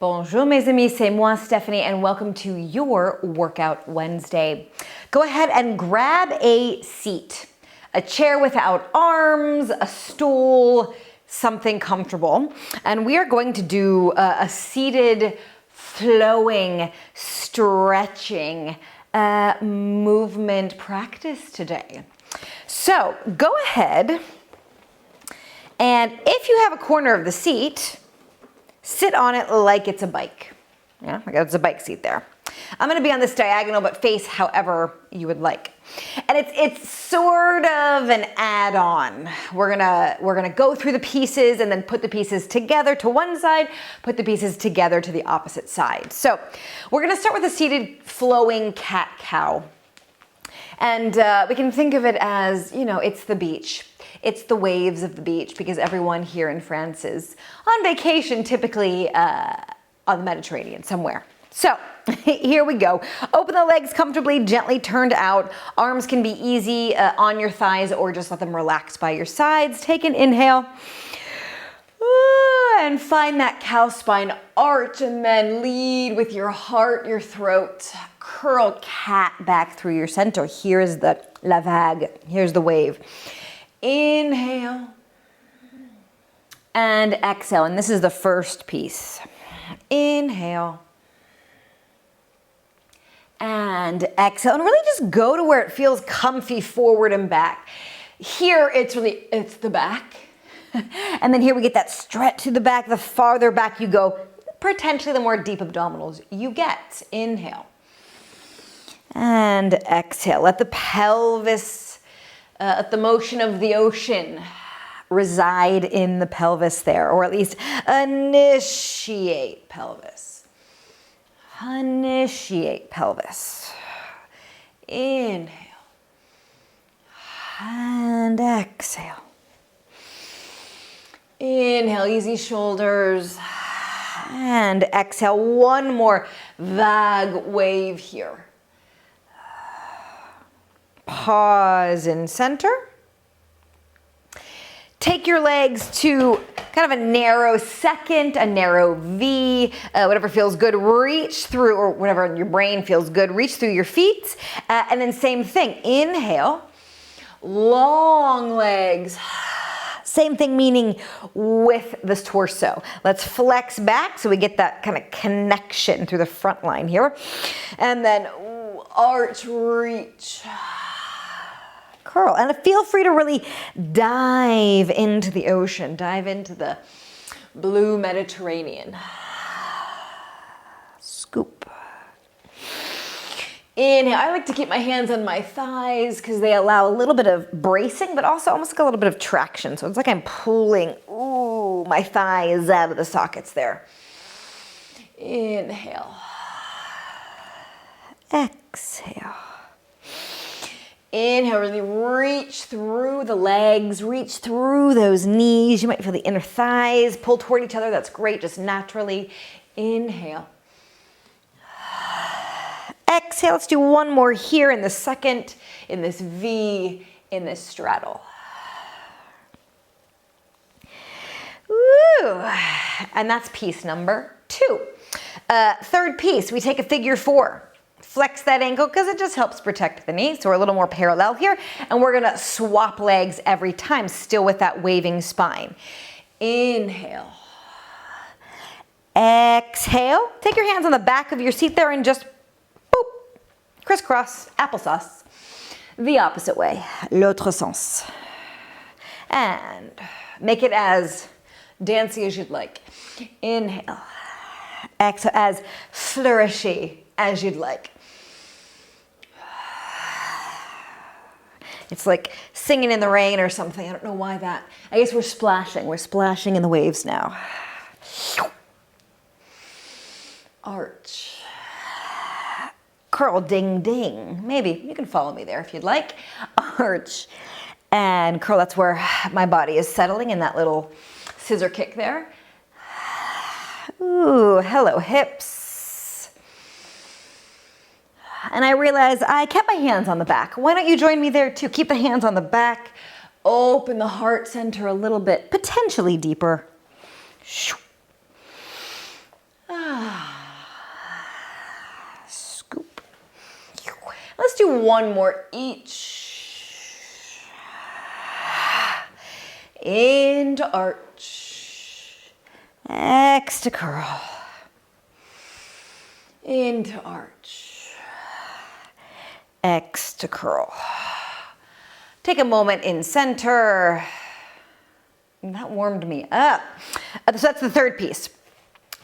Bonjour mes amis, c'est moi Stephanie and welcome to your Workout Wednesday. Go ahead and grab a seat, a chair without arms, a stool, something comfortable. And we are going to do a seated, flowing, stretching movement practice today. So go ahead and if you have a corner of the seat, sit on it like it's a bike. Yeah, like it's a bike seat there. I'm gonna be on this diagonal, but face however you would like. And it's sort of an add-on. We're gonna go through the pieces and then put the pieces together to one side, put the pieces together to the opposite side. So we're gonna start with a seated flowing cat-cow. And we can think of it as, you know, it's the beach. It's the waves of the beach because everyone here in France is on vacation, typically on the Mediterranean somewhere. So here we go. Open the legs comfortably, gently turned out. Arms can be easy on your thighs or just let them relax by your sides. Take an inhale. And find that cow spine arch and then lead with your heart, your throat. Curl cat back through your center. Here's the la vague. Here's the wave. Inhale and exhale. And this is the first piece. Inhale and exhale. And really just go to where it feels comfy, forward and back. Here it's the back. And then here we get that stretch to the back. The farther back you go, potentially the more deep abdominals you get. Inhale and exhale. Let the pelvis, let the motion of the ocean reside in the pelvis there, or at least initiate pelvis. Initiate pelvis. Inhale and exhale. Inhale, easy shoulders, and exhale. One more vague wave here. Pause in center. Take your legs to kind of a narrow second, a narrow V, whatever feels good. Reach through, or whatever in your brain feels good, reach through your feet. And then same thing, inhale, long legs. Same thing, meaning with this torso. Let's flex back so we get that kind of connection through the front line here. And then arch, reach, curl. And feel free to really dive into the ocean, dive into the blue Mediterranean. Scoop. Inhale. I like to keep my hands on my thighs because they allow a little bit of bracing, but also almost like a little bit of traction. So it's like I'm pulling, my thighs out of the sockets there. Inhale. Exhale. Inhale, really reach through the legs, reach through those knees. You might feel the inner thighs pull toward each other. That's great, just naturally. Inhale. Exhale, let's do one more here in the second, in this V, in this straddle. Woo! And that's piece number 2. Third piece, we take a figure 4. Flex that ankle because it just helps protect the knee. So we're a little more parallel here. And we're gonna swap legs every time, still with that waving spine. Inhale. Exhale. Take your hands on the back of your seat there and just crisscross, applesauce, the opposite way, l'autre sens. And make it as dancey as you'd like. Inhale. Exhale, as flourishy as you'd like. It's like singing in the rain or something. I don't know why that. I guess we're splashing. We're splashing in the waves now. Arch. Curl, ding, ding. Maybe you can follow me there if you'd like. Arch and curl. That's where my body is settling in that little scissor kick there. Ooh, hello hips. And I realize I kept my hands on the back. Why don't you join me there too? Keep the hands on the back. Open the heart center a little bit, potentially deeper. Ah. do one more each. Into arch. X to curl. Into arch. X to curl. Take a moment in center. That warmed me up. So that's the third piece.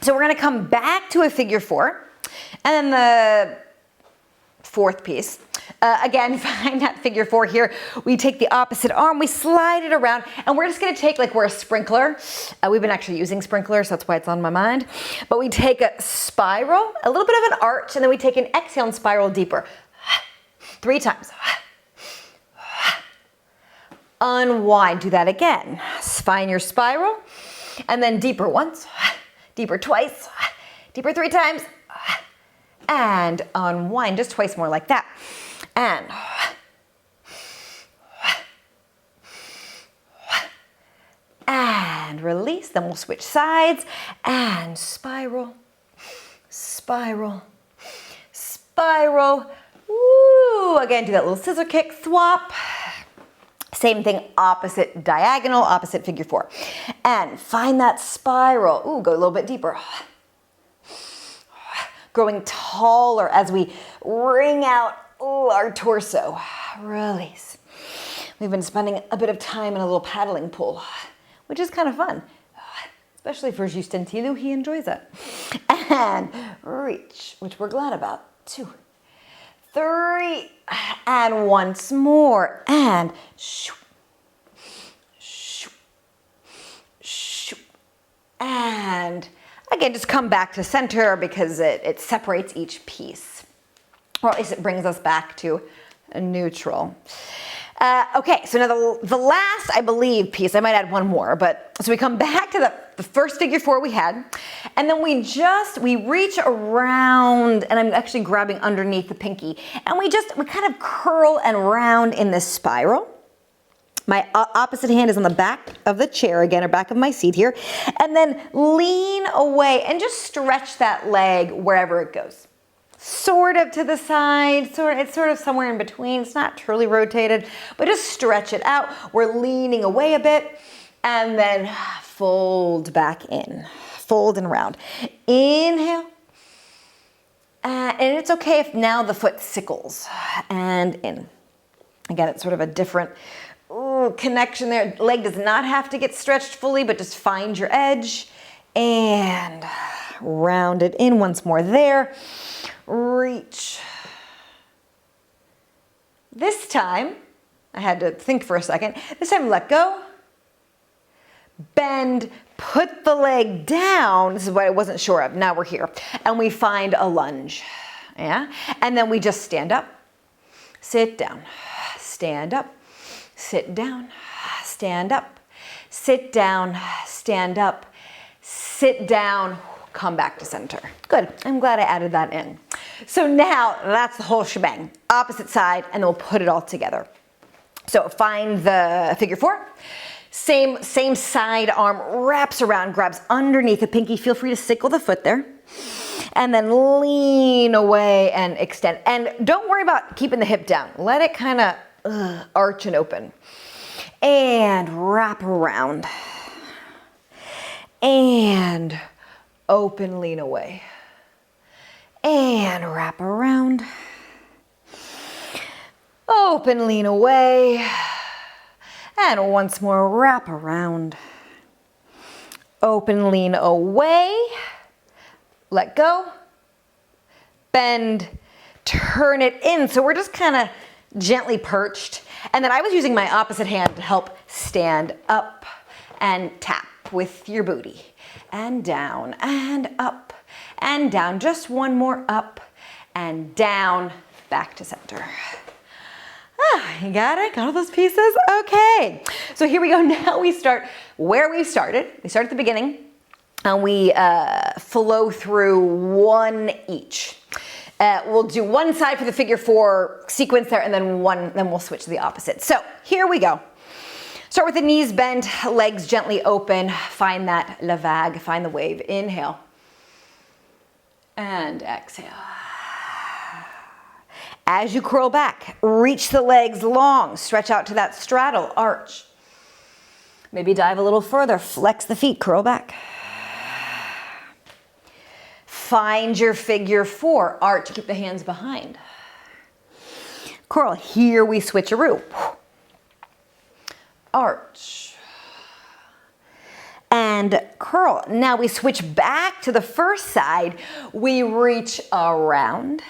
So we're gonna come back to a figure four. And then the fourth piece. Again, find that figure four here. We take the opposite arm, we slide it around, and we're just gonna take, like we're a sprinkler. We've been actually using sprinklers, so that's why it's on my mind. But we take a spiral, a little bit of an arch, and then we take an exhale and spiral deeper. 3 times. Unwind, do that again. Find your spiral, and then deeper once, deeper twice, deeper 3 times, and unwind, just twice more like that. And release, then we'll switch sides, and spiral, spiral, spiral. Woo! Again, do that little scissor kick, swap. Same thing, opposite diagonal, opposite figure four. And find that spiral. Ooh, go a little bit deeper. Growing taller as we wring out our torso. Release. We've been spending a bit of time in a little paddling pool, which is kind of fun, especially for Justin Tilou, he enjoys it. And reach, which we're glad about. 2, 3, and once more, and shoo, shoo, shoo, and again, just come back to center because it separates each piece, or at least it brings us back to a neutral. Okay, so now the last, I believe, piece, I might add one more, but so we come back to the first figure four we had, and then we reach around, and I'm actually grabbing underneath the pinky, and we kind of curl and round in this spiral. My opposite hand is on the back of the chair again, or back of my seat here, and then lean away and just stretch that leg wherever it goes. Sort of to the side, it's sort of somewhere in between. It's not truly rotated, but just stretch it out. We're leaning away a bit, and then fold back in. Fold and round. Inhale. And it's okay if now the foot sickles. And in. Again, it's sort of a different connection there. Leg does not have to get stretched fully, but just find your edge. And round it in once more there. Reach. This time, I had to think for a second. This time, let go. Bend, put the leg down. This is what I wasn't sure of. Now we're here. And we find a lunge. Yeah? And then we just stand up, sit down, stand up, sit down, stand up, sit down, stand up, sit down, come back to center. Good, I'm glad I added that in. So now that's the whole shebang. Opposite side, and then we'll put it all together. So find the figure four. Same side arm wraps around, grabs underneath the pinky. Feel free to sickle the foot there. And then lean away and extend. And don't worry about keeping the hip down. Let it kind of arch and open. And wrap around. And open, lean away. And wrap around. Open, lean away. And once more, wrap around. Open, lean away. Let go. Bend, turn it in. So we're just kind of gently perched. And then I was using my opposite hand to help stand up and tap with your booty. And down and up and down. Just one more up and down, back to center. You got it? Got all those pieces? Okay. So here we go. Now we start where we started. We start at the beginning and we flow through one each. We'll do one side for the figure four sequence there, and then we'll switch to the opposite. So here we go. Start with the knees bent, legs gently open. Find that la vague, find the wave. Inhale. And exhale. As you curl back, reach the legs long, stretch out to that straddle, arch. Maybe dive a little further, flex the feet, curl back. Find your figure four, arch, keep the hands behind. Curl, here we switcheroo. Arch. And curl. Now we switch back to the first side. We reach around.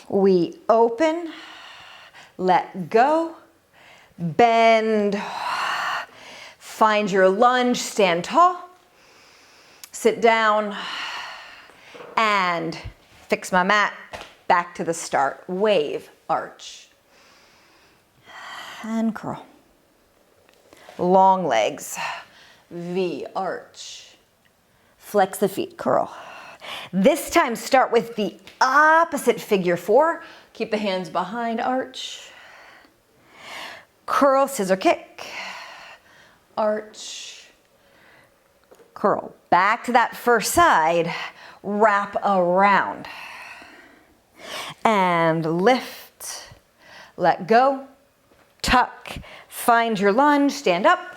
We open, let go, bend, find your lunge, stand tall, sit down, and fix my mat, back to the start. Wave, arch, and curl. Long legs, V, arch, flex the feet, curl. This time start with the opposite figure four. Keep the hands behind, arch. Curl, scissor kick, arch, curl. Back to that first side, wrap around. And lift, let go, tuck, find your lunge, stand up.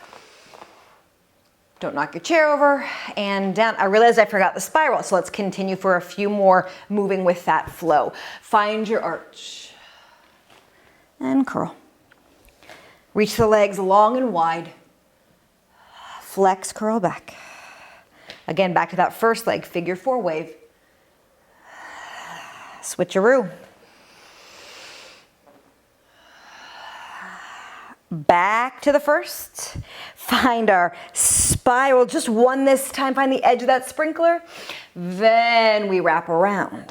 Don't knock your chair over, and down. I realized I forgot the spiral, so let's continue for a few more moving with that flow. Find your arch, and curl. Reach the legs long and wide. Flex, curl back. Again, back to that first leg, figure four wave. Switcheroo. Back to the first. Find our spiral, just one this time. Find the edge of that sprinkler. Then we wrap around.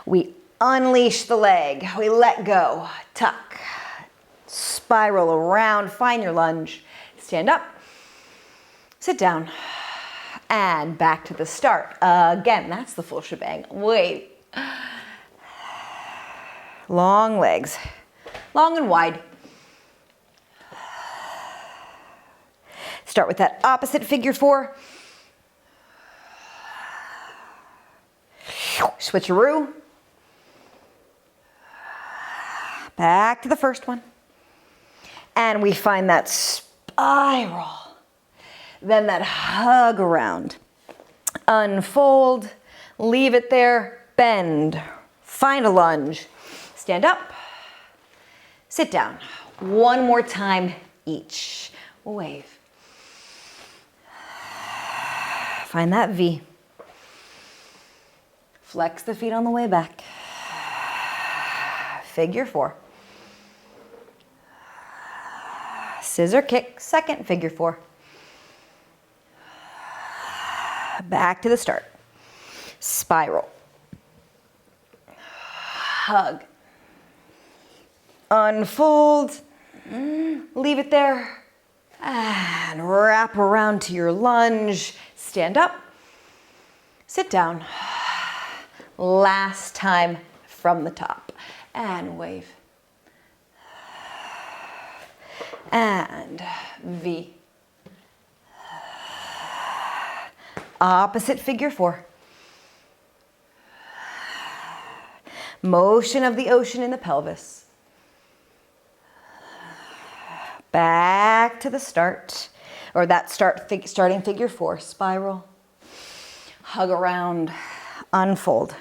We unleash the leg. We let go. Tuck. Spiral around. Find your lunge. Stand up. Sit down. And back to the start. Again, that's the full shebang. Wait. Long legs. Long and wide. Start with that opposite figure four. Switcheroo. Back to the first one. And we find that spiral. Then that hug around. Unfold. Leave it there. Bend. Find a lunge. Stand up. Sit down. One more time each. Wave. Find that V. Flex the feet on the way back. Figure four. Scissor kick, second figure four. Back to the start. Spiral. Hug. Unfold. Leave it there. And wrap around to your lunge. Stand up. Sit down. Last time from the top. And wave. And V. Opposite figure four. Motion of the ocean in the pelvis. Back to the start, or that starting figure four. Spiral, hug around, unfold.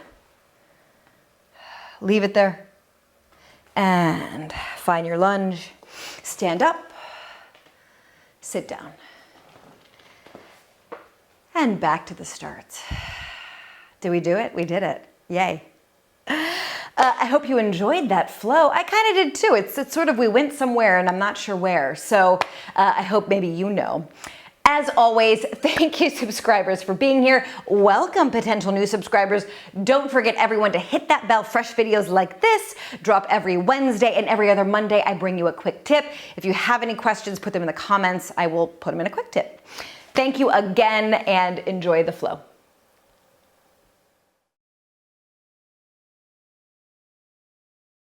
Leave it there. And find your lunge. Stand up, sit down. And back to the start. Did we do it? We did it. Yay. I hope you enjoyed that flow. I kind of did too. It's sort of, we went somewhere and I'm not sure where. So I hope maybe you know. As always, thank you subscribers for being here. Welcome potential new subscribers. Don't forget everyone to hit that bell. Fresh videos like this drop every Wednesday, and every other Monday I bring you a quick tip. If you have any questions, put them in the comments. I will put them in a quick tip. Thank you again and enjoy the flow.